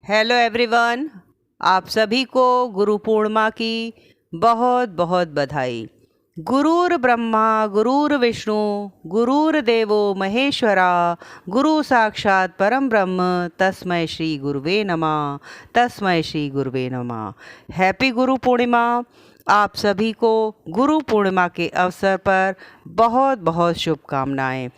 Hello everyone, आप सभी को गुरु पूर्णिमा की बहुत बहुत बधाई। गुरुर ब्रह्मा गुरुर विष्णु गुरुर्देवो महेश्वरा, गुरु साक्षात परम ब्रह्म, तस्मै श्री गुरुवे नमः, तस्मै श्री गुरुवे नमः। हैप्पी गुरु पूर्णिमा। आप सभी को गुरु पूर्णिमा के अवसर पर बहुत बहुत शुभकामनाएं।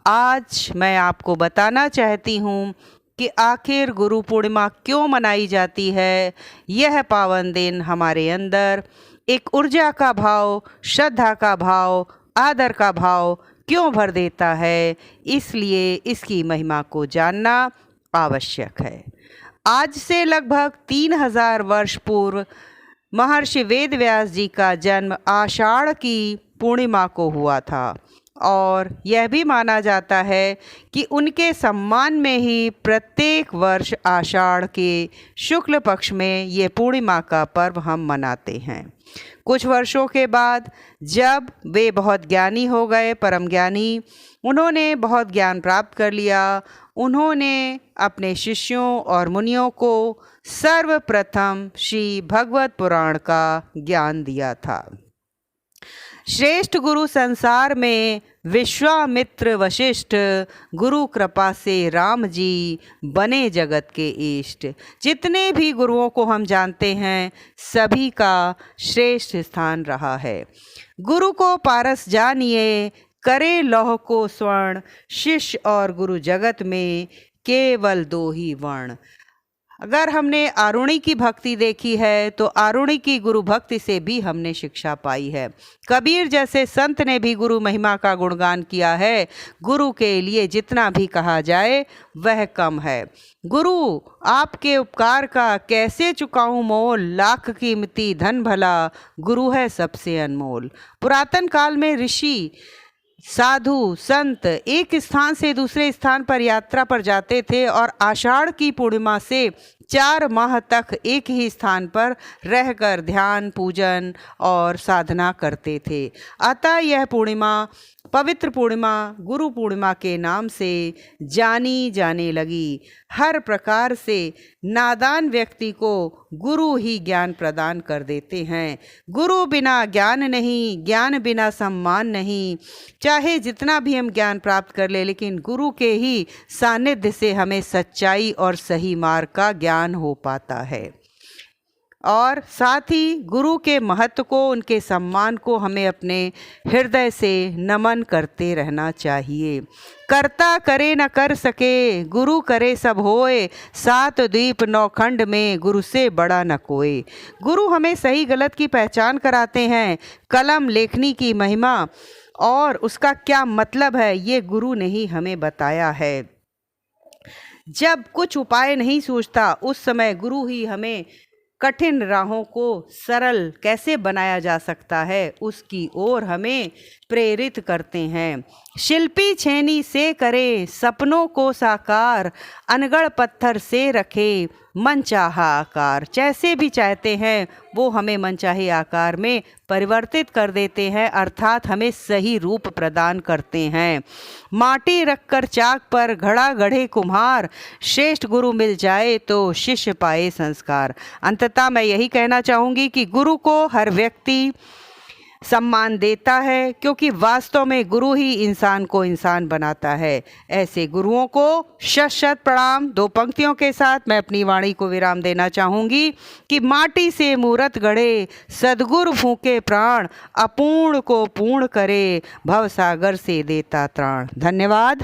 आज मैं आपको बताना चाहती हूँ कि आखिर गुरु पूर्णिमा क्यों मनाई जाती है। यह पावन दिन हमारे अंदर एक ऊर्जा का भाव, श्रद्धा का भाव, आदर का भाव क्यों भर देता है, इसलिए इसकी महिमा को जानना आवश्यक है। आज से लगभग 3000 वर्ष पूर्व महर्षि वेदव्यास जी का जन्म आषाढ़ की पूर्णिमा को हुआ था और यह भी माना जाता है कि उनके सम्मान में ही प्रत्येक वर्ष आषाढ़ के शुक्ल पक्ष में ये पूर्णिमा का पर्व हम मनाते हैं। कुछ वर्षों के बाद जब वे बहुत ज्ञानी हो गए, परम ज्ञानी, उन्होंने बहुत ज्ञान प्राप्त कर लिया। उन्होंने अपने शिष्यों और मुनियों को सर्वप्रथम श्री भगवत पुराण का ज्ञान दिया था। श्रेष्ठ गुरु संसार में विश्वामित्र वशिष्ठ, गुरु कृपा से राम जी बने जगत के इष्ट। जितने भी गुरुओं को हम जानते हैं सभी का श्रेष्ठ स्थान रहा है। गुरु को पारस जानिए, करे लौह को स्वर्ण, शिष्य और गुरु जगत में केवल दो ही वर्ण। अगर हमने आरुणि की भक्ति देखी है तो आरुणि की गुरु भक्ति से भी हमने शिक्षा पाई है। कबीर जैसे संत ने भी गुरु महिमा का गुणगान किया है। गुरु के लिए जितना भी कहा जाए वह कम है। गुरु आपके उपकार का कैसे चुकाऊं मोल, लाख कीमती धन भला, गुरु है सबसे अनमोल। पुरातन काल में ऋषि, साधु, संत एक स्थान से दूसरे स्थान पर यात्रा पर जाते थे और आषाढ़ की पूर्णिमा से 4 माह तक एक ही स्थान पर रहकर ध्यान, पूजन और साधना करते थे। अतः यह पूर्णिमा, पवित्र पूर्णिमा, गुरु पूर्णिमा के नाम से जानी जाने लगी। हर प्रकार से नादान व्यक्ति को गुरु ही ज्ञान प्रदान कर देते हैं। गुरु बिना ज्ञान नहीं, ज्ञान बिना सम्मान नहीं। चाहे जितना भी हम ज्ञान प्राप्त कर ले, लेकिन गुरु के ही सानिध्य से हमें सच्चाई और सही मार्ग का ज्ञान हो पाता है। और साथ ही गुरु के महत्व को, उनके सम्मान को हमें अपने हृदय से नमन करते रहना चाहिए। कर्ता करे न कर सके, गुरु करे सब होए, 7 द्वीप 9 खंड में गुरु से बड़ा न कोई। गुरु हमें सही गलत की पहचान कराते हैं। कलम लेखनी की महिमा और उसका क्या मतलब है, ये गुरु ने ही हमें बताया है। जब कुछ उपाय नहीं सूझता उस समय गुरु ही हमें कठिन राहों को सरल कैसे बनाया जा सकता है उसकी ओर हमें प्रेरित करते हैं। शिल्पी छेनी से करे सपनों को साकार, अनगढ़ पत्थर से रखे मनचाहा आकार। जैसे भी चाहते हैं वो हमें मनचाहे आकार में परिवर्तित कर देते हैं, अर्थात हमें सही रूप प्रदान करते हैं। माटी रखकर चाक पर घड़ा गढ़े कुम्हार, श्रेष्ठ गुरु मिल जाए तो शिष्य पाए संस्कार। अंततः मैं यही कहना चाहूँगी कि गुरु को हर व्यक्ति सम्मान देता है, क्योंकि वास्तव में गुरु ही इंसान को इंसान बनाता है। ऐसे गुरुओं को शत शत प्रणाम। 2 पंक्तियों के साथ मैं अपनी वाणी को विराम देना चाहूँगी कि माटी से मूरत गढ़े, सद्गुरु फूंके प्राण, अपूर्ण को पूर्ण करे, भवसागर से देता त्राण। धन्यवाद।